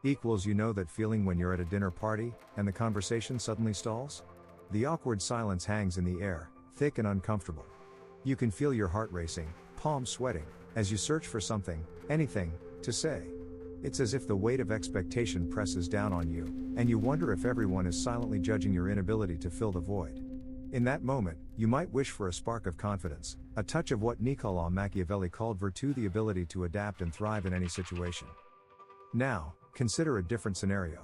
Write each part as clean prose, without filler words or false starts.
Equals you know that feeling when you're at a dinner party, and the conversation suddenly stalls? The awkward silence hangs in the air, thick and uncomfortable. You can feel your heart racing, palms sweating, as you search for something, anything, to say. It's as if the weight of expectation presses down on you, and you wonder if everyone is silently judging your inability to fill the void. In that moment, you might wish for a spark of confidence, a touch of what Niccolò Machiavelli called virtù, the ability to adapt and thrive in any situation. Now, consider a different scenario.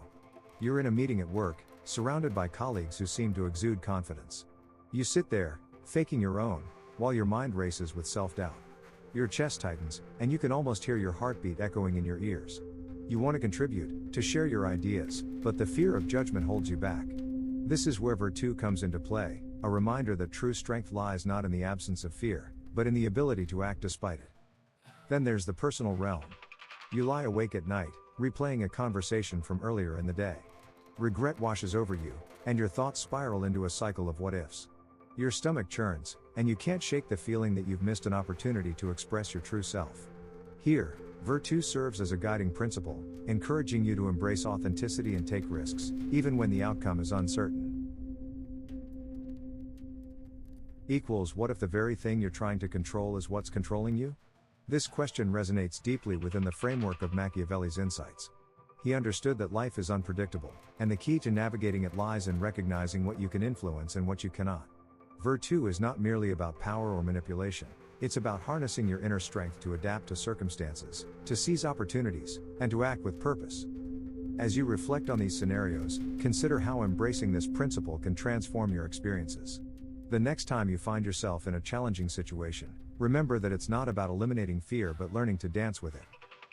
You're in a meeting at work, surrounded by colleagues who seem to exude confidence. You sit there, faking your own, while your mind races with self-doubt. Your chest tightens, and you can almost hear your heartbeat echoing in your ears. You want to contribute, to share your ideas, but the fear of judgment holds you back. This is where virtù comes into play, a reminder that true strength lies not in the absence of fear, but in the ability to act despite it. Then there's the personal realm. You lie awake at night, replaying a conversation from earlier in the day. Regret washes over you, and your thoughts spiral into a cycle of what-ifs. Your stomach churns, and you can't shake the feeling that you've missed an opportunity to express your true self. Here, virtù serves as a guiding principle, encouraging you to embrace authenticity and take risks, even when the outcome is uncertain. Equals what if the very thing you're trying to control is what's controlling you? This question resonates deeply within the framework of Machiavelli's insights. He understood that life is unpredictable, and the key to navigating it lies in recognizing what you can influence and what you cannot. Virtù is not merely about power or manipulation, it's about harnessing your inner strength to adapt to circumstances, to seize opportunities, and to act with purpose. As you reflect on these scenarios, consider how embracing this principle can transform your experiences. The next time you find yourself in a challenging situation, remember that it's not about eliminating fear but learning to dance with it.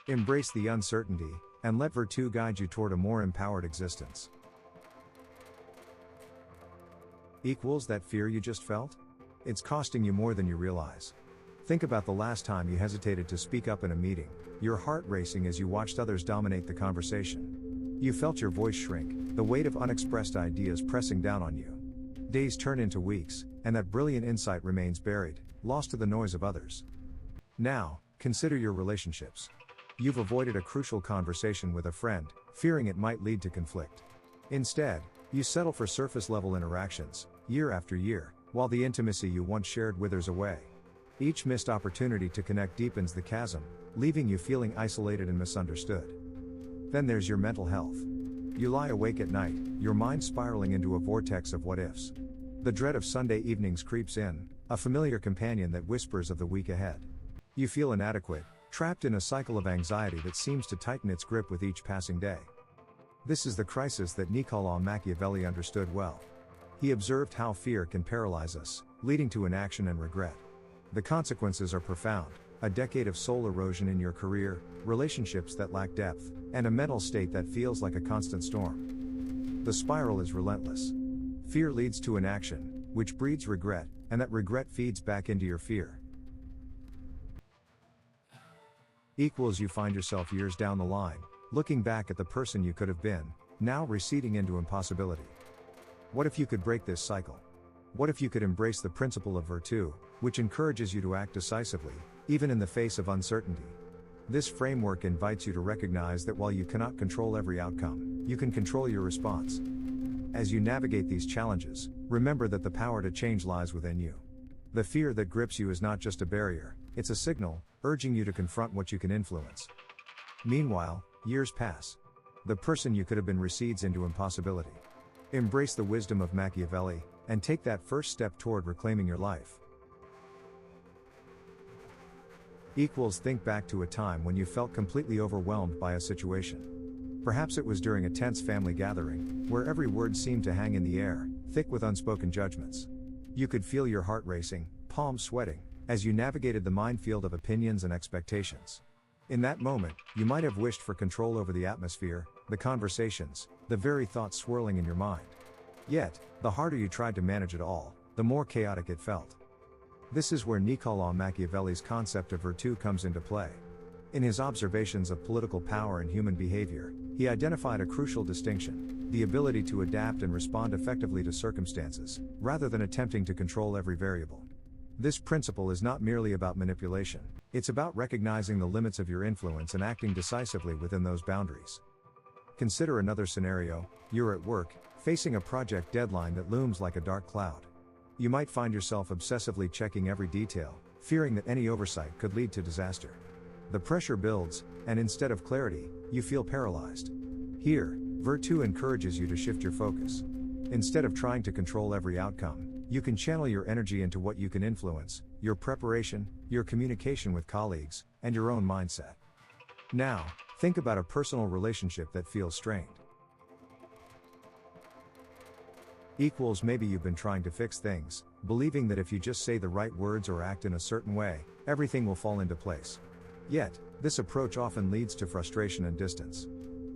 Embrace the uncertainty, and let virtù guide you toward a more empowered existence. Equals that fear you just felt? It's costing you more than you realize. Think about the last time you hesitated to speak up in a meeting, your heart racing as you watched others dominate the conversation. You felt your voice shrink, the weight of unexpressed ideas pressing down on you. Days turn into weeks, and that brilliant insight remains buried, lost to the noise of others. Now, consider your relationships. You've avoided a crucial conversation with a friend, fearing it might lead to conflict. Instead, you settle for surface-level interactions, year after year, while the intimacy you once shared withers away. Each missed opportunity to connect deepens the chasm, leaving you feeling isolated and misunderstood. Then there's your mental health. You lie awake at night, your mind spiraling into a vortex of what-ifs. The dread of Sunday evenings creeps in, a familiar companion that whispers of the week ahead. You feel inadequate, trapped in a cycle of anxiety that seems to tighten its grip with each passing day. This is the crisis that Niccolò Machiavelli understood well. He observed how fear can paralyze us, leading to inaction and regret. The consequences are profound: a decade of soul erosion in your career, relationships that lack depth, and a mental state that feels like a constant storm. The spiral is relentless. Fear leads to inaction, which breeds regret, and that regret feeds back into your fear. Equals you find yourself years down the line, looking back at the person you could have been, now receding into impossibility. What if you could break this cycle? What if you could embrace the principle of virtù, which encourages you to act decisively, even in the face of uncertainty? This framework invites you to recognize that while you cannot control every outcome, you can control your response. As you navigate these challenges, remember that the power to change lies within you. The fear that grips you is not just a barrier, it's a signal, urging you to confront what you can influence. Meanwhile, years pass. The person you could have been recedes into impossibility. Embrace the wisdom of Machiavelli, and take that first step toward reclaiming your life. Equals think back to a time when you felt completely overwhelmed by a situation. Perhaps it was during a tense family gathering, where every word seemed to hang in the air, thick with unspoken judgments. You could feel your heart racing, palms sweating, as you navigated the minefield of opinions and expectations. In that moment, you might have wished for control over the atmosphere, the conversations, the very thoughts swirling in your mind. Yet, the harder you tried to manage it all, the more chaotic it felt. This is where Niccolò Machiavelli's concept of virtù comes into play. In his observations of political power and human behavior, he identified a crucial distinction: the ability to adapt and respond effectively to circumstances, rather than attempting to control every variable. This principle is not merely about manipulation, it's about recognizing the limits of your influence and acting decisively within those boundaries. Consider another scenario. You're at work, facing a project deadline that looms like a dark cloud. You might find yourself obsessively checking every detail, fearing that any oversight could lead to disaster. The pressure builds, and instead of clarity, you feel paralyzed. Here, Virtù encourages you to shift your focus. Instead of trying to control every outcome, you can channel your energy into what you can influence: your preparation, your communication with colleagues, and your own mindset. Now, think about a personal relationship that feels strained. Maybe you've been trying to fix things, believing that if you just say the right words or act in a certain way, everything will fall into place. Yet, this approach often leads to frustration and distance.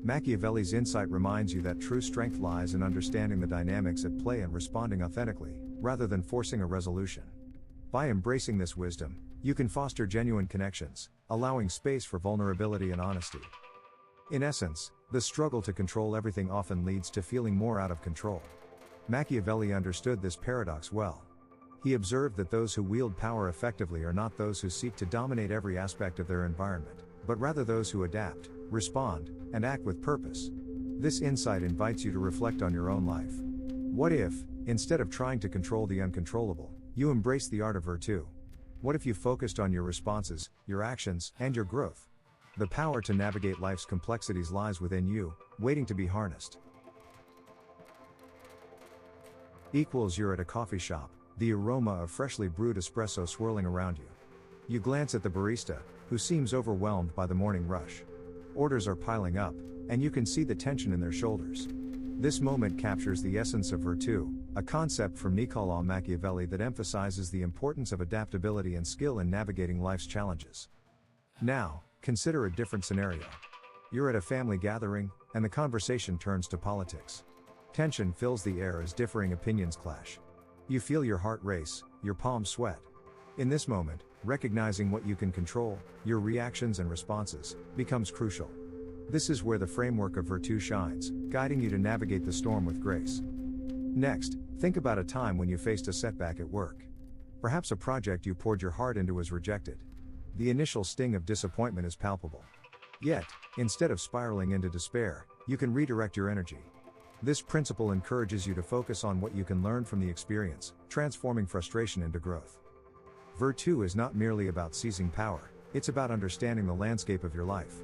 Machiavelli's insight reminds you that true strength lies in understanding the dynamics at play and responding authentically, rather than forcing a resolution. By embracing this wisdom, you can foster genuine connections, allowing space for vulnerability and honesty. In essence, the struggle to control everything often leads to feeling more out of control. Machiavelli understood this paradox well. He observed that those who wield power effectively are not those who seek to dominate every aspect of their environment, but rather those who adapt, respond, and act with purpose. This insight invites you to reflect on your own life. What if, instead of trying to control the uncontrollable, you embrace the art of Virtù? What if you focused on your responses, your actions, and your growth? The power to navigate life's complexities lies within you, waiting to be harnessed. You're at a coffee shop, the aroma of freshly brewed espresso swirling around you. You glance at the barista, who seems overwhelmed by the morning rush. Orders are piling up, and you can see the tension in their shoulders. This moment captures the essence of Virtù, a concept from Niccolò Machiavelli that emphasizes the importance of adaptability and skill in navigating life's challenges. Now, consider a different scenario. You're at a family gathering, and the conversation turns to politics. Tension fills the air as differing opinions clash. You feel your heart race, your palms sweat. In this moment, recognizing what you can control, your reactions and responses, becomes crucial. This is where the framework of Virtù shines, guiding you to navigate the storm with grace. Next, think about a time when you faced a setback at work. Perhaps a project you poured your heart into was rejected. The initial sting of disappointment is palpable. Yet, instead of spiraling into despair, you can redirect your energy. This principle encourages you to focus on what you can learn from the experience, transforming frustration into growth. Virtù is not merely about seizing power, it's about understanding the landscape of your life.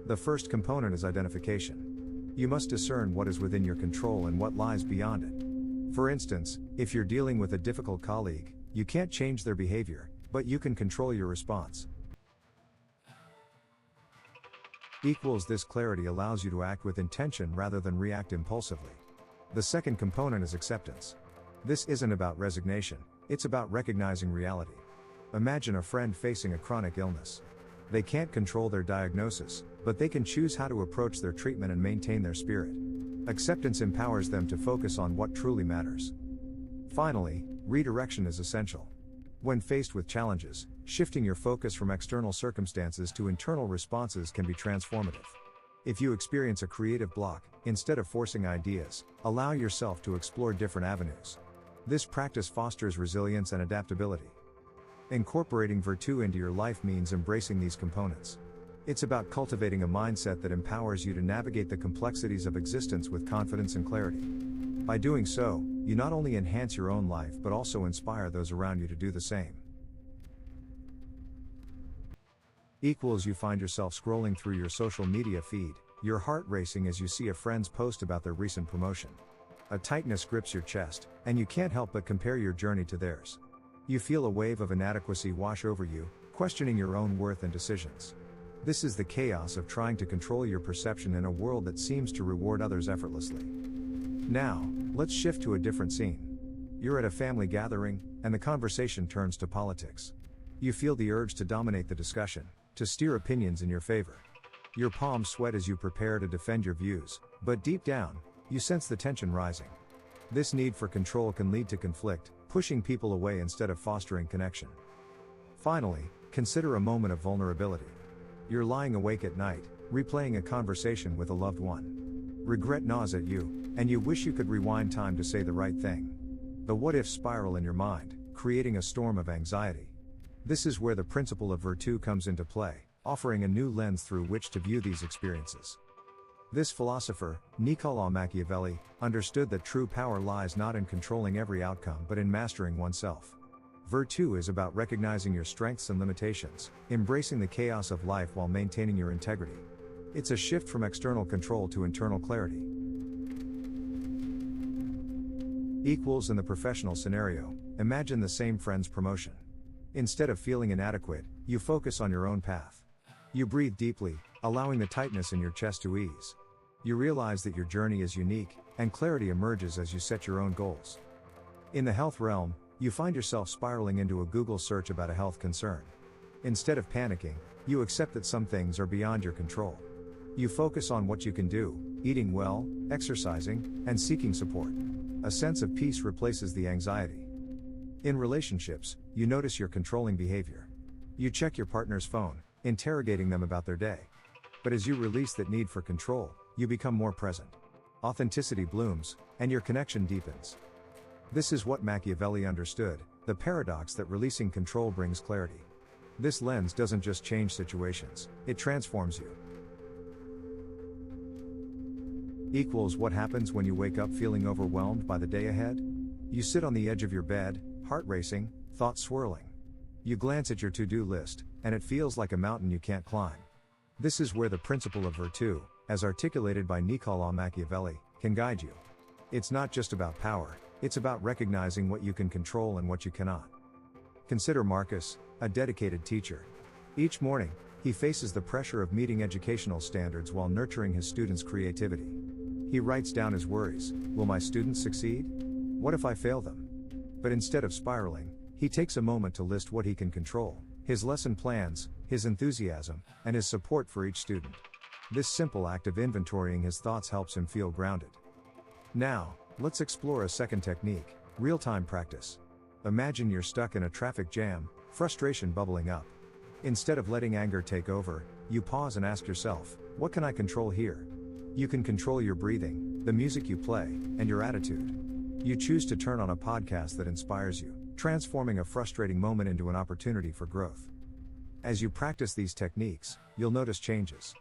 The first component is identification. You must discern what is within your control and what lies beyond it. For instance, if you're dealing with a difficult colleague, you can't change their behavior, but you can control your response. This clarity allows you to act with intention rather than react impulsively. The second component is acceptance. This isn't about resignation, it's about recognizing reality. Imagine a friend facing a chronic illness. They can't control their diagnosis, but they can choose how to approach their treatment and maintain their spirit. Acceptance empowers them to focus on what truly matters. Finally, redirection is essential. When faced with challenges, shifting your focus from external circumstances to internal responses can be transformative. If you experience a creative block, instead of forcing ideas, allow yourself to explore different avenues. This practice fosters resilience and adaptability. Incorporating Virtù into your life means embracing these components. It's about cultivating a mindset that empowers you to navigate the complexities of existence with confidence and clarity. By doing so, you not only enhance your own life but also inspire those around you to do the same. You find yourself scrolling through your social media feed, your heart racing as you see a friend's post about their recent promotion. A tightness grips your chest, and you can't help but compare your journey to theirs. You feel a wave of inadequacy wash over you, questioning your own worth and decisions. This is the chaos of trying to control your perception in a world that seems to reward others effortlessly. Now, let's shift to a different scene. You're at a family gathering, and the conversation turns to politics. You feel the urge to dominate the discussion, to steer opinions in your favor. Your palms sweat as you prepare to defend your views, but deep down, you sense the tension rising. This need for control can lead to conflict, pushing people away instead of fostering connection. Finally, consider a moment of vulnerability. You're lying awake at night, replaying a conversation with a loved one. Regret gnaws at you, and you wish you could rewind time to say the right thing. The what-if spiral in your mind, creating a storm of anxiety. This is where the principle of Virtù comes into play, offering a new lens through which to view these experiences. This philosopher, Niccolò Machiavelli, understood that true power lies not in controlling every outcome but in mastering oneself. Virtù is about recognizing your strengths and limitations, embracing the chaos of life while maintaining your integrity. It's a shift from external control to internal clarity. Equals in the professional scenario, imagine the same friend's promotion. Instead of feeling inadequate, you focus on your own path. You breathe deeply, allowing the tightness in your chest to ease. You realize that your journey is unique, and clarity emerges as you set your own goals. In the health realm, you find yourself spiraling into a Google search about a health concern. Instead of panicking, you accept that some things are beyond your control. You focus on what you can do, eating well, exercising, and seeking support. A sense of peace replaces the anxiety. In relationships, you notice your controlling behavior. You check your partner's phone, interrogating them about their day. But as you release that need for control, you become more present. Authenticity blooms, and your connection deepens. This is what Machiavelli understood, the paradox that releasing control brings clarity. This lens doesn't just change situations, it transforms you. Equals what happens when you wake up feeling overwhelmed by the day ahead? You sit on the edge of your bed, heart racing, thoughts swirling. You glance at your to-do list, and it feels like a mountain you can't climb. This is where the principle of virtù, as articulated by Niccolò Machiavelli, can guide you. It's not just about power, it's about recognizing what you can control and what you cannot. Consider Marcus, a dedicated teacher. Each morning, he faces the pressure of meeting educational standards while nurturing his students' creativity. He writes down his worries: will my students succeed? What if I fail them? But instead of spiraling, he takes a moment to list what he can control: his lesson plans, his enthusiasm, and his support for each student. This simple act of inventorying his thoughts helps him feel grounded. Now, let's explore a second technique: real-time practice. Imagine you're stuck in a traffic jam, frustration bubbling up. Instead of letting anger take over, you pause and ask yourself, what can I control here? You can control your breathing, the music you play, and your attitude. You choose to turn on a podcast that inspires you, transforming a frustrating moment into an opportunity for growth. As you practice these techniques, you'll notice changes.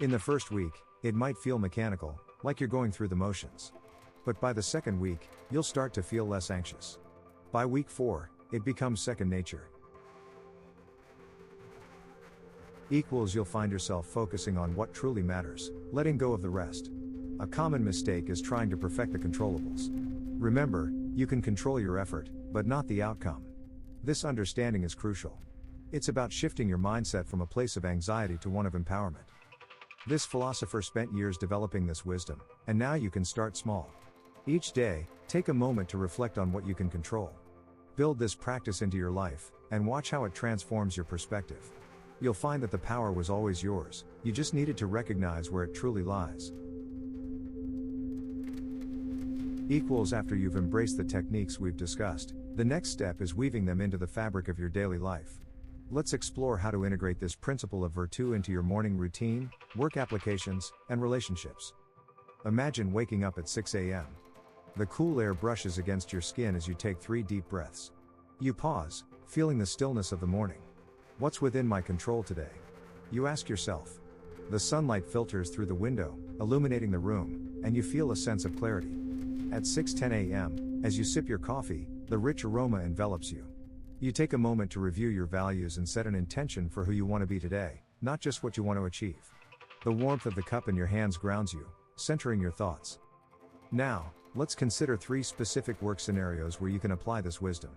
In the first week, it might feel mechanical, like you're going through the motions. But by the second week, you'll start to feel less anxious. By week 4, it becomes second nature. You'll find yourself focusing on what truly matters, letting go of the rest. A common mistake is trying to perfect the controllables. Remember, you can control your effort, but not the outcome. This understanding is crucial. It's about shifting your mindset from a place of anxiety to one of empowerment. This philosopher spent years developing this wisdom, and now you can start small. Each day, take a moment to reflect on what you can control. Build this practice into your life, and watch how it transforms your perspective. You'll find that the power was always yours, you just needed to recognize where it truly lies. After you've embraced the techniques we've discussed, the next step is weaving them into the fabric of your daily life. Let's explore how to integrate this principle of virtù into your morning routine, work applications, and relationships. Imagine waking up at 6 a.m. The cool air brushes against your skin as you take 3 deep breaths. You pause, feeling the stillness of the morning. What's within my control today? You ask yourself. The sunlight filters through the window, illuminating the room, and you feel a sense of clarity. At 6:10 a.m., as you sip your coffee, the rich aroma envelops you. You take a moment to review your values and set an intention for who you want to be today, not just what you want to achieve. The warmth of the cup in your hands grounds you, centering your thoughts. Now, let's consider 3 specific work scenarios where you can apply this wisdom.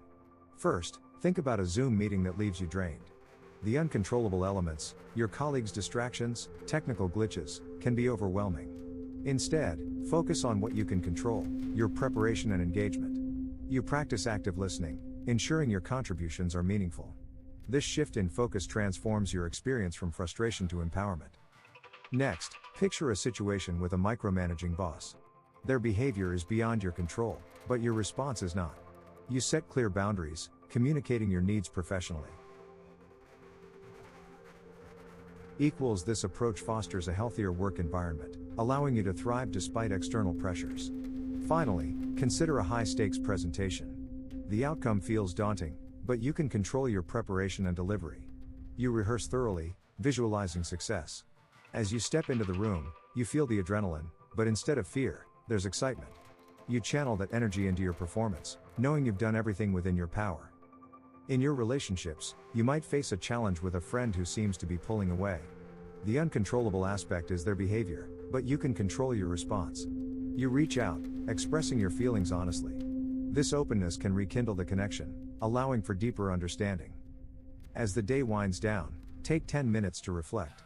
First, think about a Zoom meeting that leaves you drained. The uncontrollable elements, your colleagues' distractions, technical glitches, can be overwhelming. Instead, focus on what you can control: your preparation and engagement. You practice active listening, ensuring your contributions are meaningful. This shift in focus transforms your experience from frustration to empowerment. Next, picture a situation with a micromanaging boss. Their behavior is beyond your control, but your response is not. You set clear boundaries, communicating your needs professionally. This approach fosters a healthier work environment, allowing you to thrive despite external pressures. Finally, consider a high-stakes presentation. The outcome feels daunting, but you can control your preparation and delivery. You rehearse thoroughly, visualizing success. As you step into the room, You feel the adrenaline, but instead of fear, there's excitement. You channel that energy into your performance, knowing you've done everything within your power. In your relationships, you might face a challenge with a friend who seems to be pulling away. The uncontrollable aspect is their behavior, but you can control your response. You reach out, expressing your feelings honestly. This openness can rekindle the connection, allowing for deeper understanding. As the day winds down, take 10 minutes to reflect.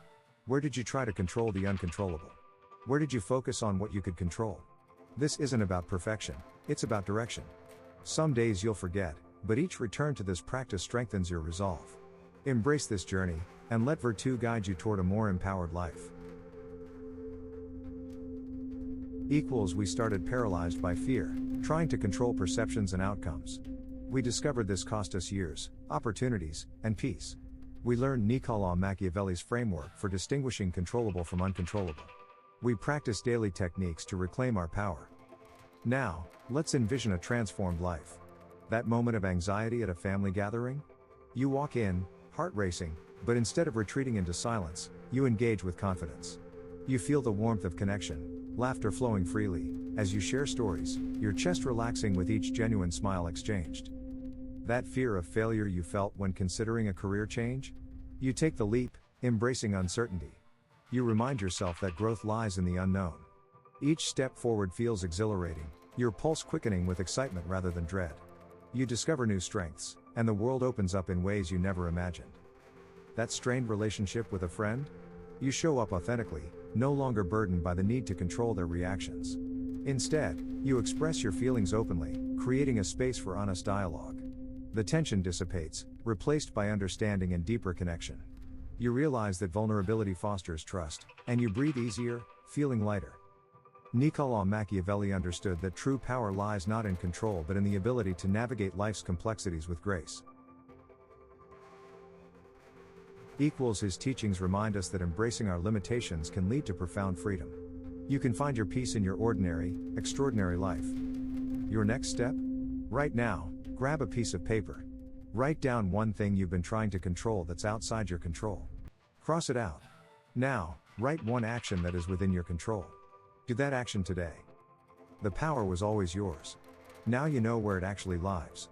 Where did you try to control the uncontrollable? Where did you focus on what you could control? This isn't about perfection, it's about direction. Some days you'll forget, but each return to this practice strengthens your resolve. Embrace this journey, and let Virtù guide you toward a more empowered life. We started paralyzed by fear, trying to control perceptions and outcomes. We discovered this cost us years, opportunities, and peace. We learned Niccolò Machiavelli's framework for distinguishing controllable from uncontrollable. We practice daily techniques to reclaim our power. Now, let's envision a transformed life. That moment of anxiety at a family gathering? You walk in, heart racing, but instead of retreating into silence, you engage with confidence. You feel the warmth of connection, laughter flowing freely, as you share stories, your chest relaxing with each genuine smile exchanged. That fear of failure you felt when considering a career change? You take the leap, embracing uncertainty. You remind yourself that growth lies in the unknown. Each step forward feels exhilarating, your pulse quickening with excitement rather than dread. You discover new strengths, and the world opens up in ways you never imagined. That strained relationship with a friend? You show up authentically, no longer burdened by the need to control their reactions. Instead, you express your feelings openly, creating a space for honest dialogue. The tension dissipates, replaced by understanding and deeper connection. You realize that vulnerability fosters trust, and you breathe easier, feeling lighter. Niccolò Machiavelli understood that true power lies not in control but in the ability to navigate life's complexities with grace. His teachings remind us that embracing our limitations can lead to profound freedom. You can find your peace in your ordinary, extraordinary life. Your next step? Right now, grab a piece of paper. Write down one thing you've been trying to control that's outside your control. Cross it out. Now, write one action that is within your control. Do that action today. The power was always yours. Now you know where it actually lies.